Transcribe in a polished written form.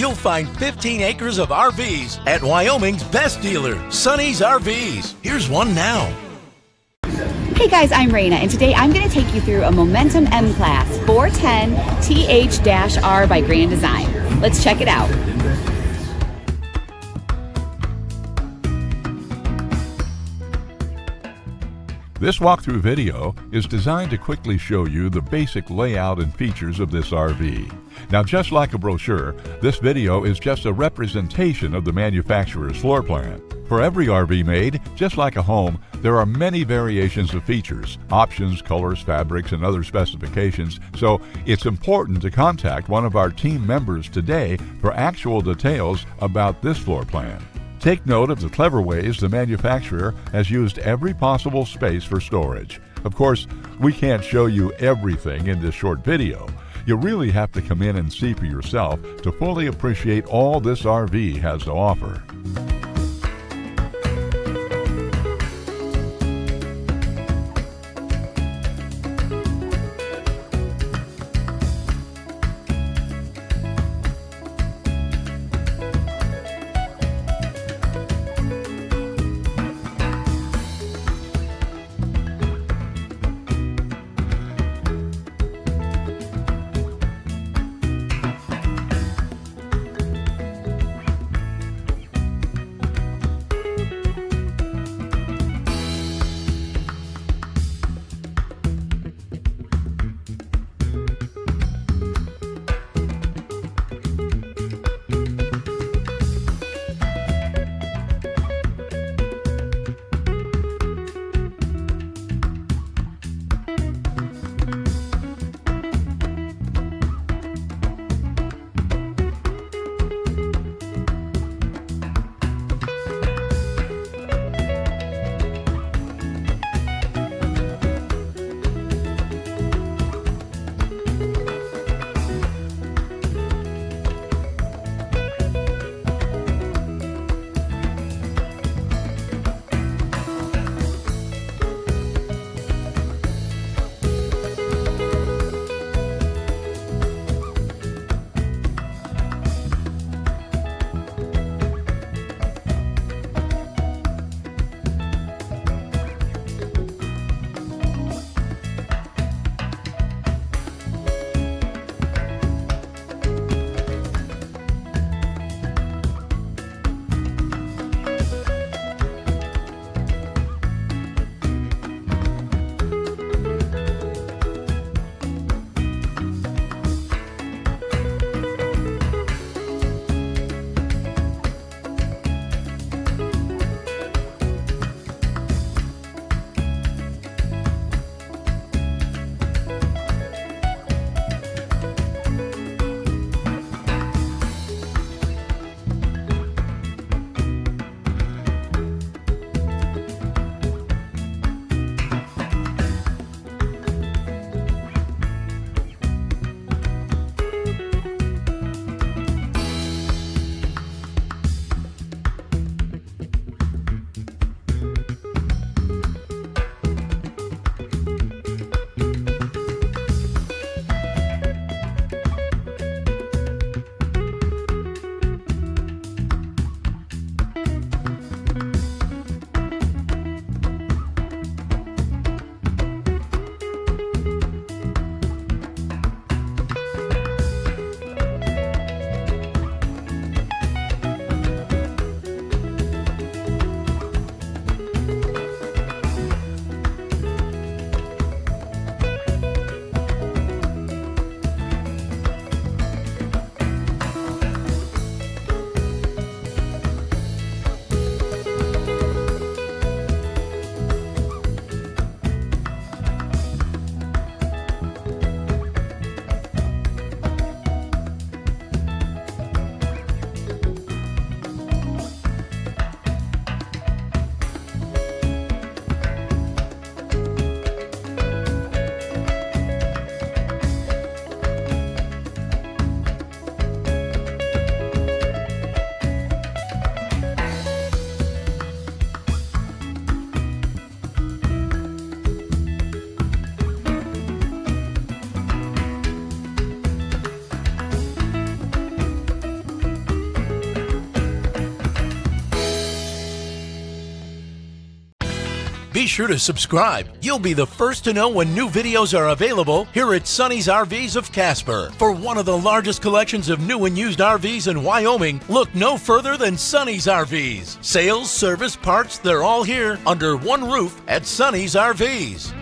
you'll find 15 acres of RVs at Wyoming's best dealer, Sonny's RVs. Here's one now. Hey guys, I'm Raina, and today I'm going to take you through a Momentum M-Class-410TH-R by Grand Design. Let's check it out. This walkthrough video is designed to quickly show you the basic layout and features of this RV. Now, just like a brochure, this video is just a representation of the manufacturer's floor plan. For every RV made, just like a home, there are many variations of features, options, colors, fabrics, and other specifications, so it's important to contact one of our team members today for actual details about this floor plan. Take note of the clever ways the manufacturer has used every possible space for storage. Of course, we can't show you everything in this short video. You really have to come in and see for yourself to fully appreciate all this RV has to offer. Be sure to subscribe. You'll be the first to know when new videos are available here at Sonny's RVs of Casper. For one of the largest collections of new and used RVs in Wyoming, look no further than Sonny's RVs. Sales, service, parts, they're all here under one roof at Sonny's RVs.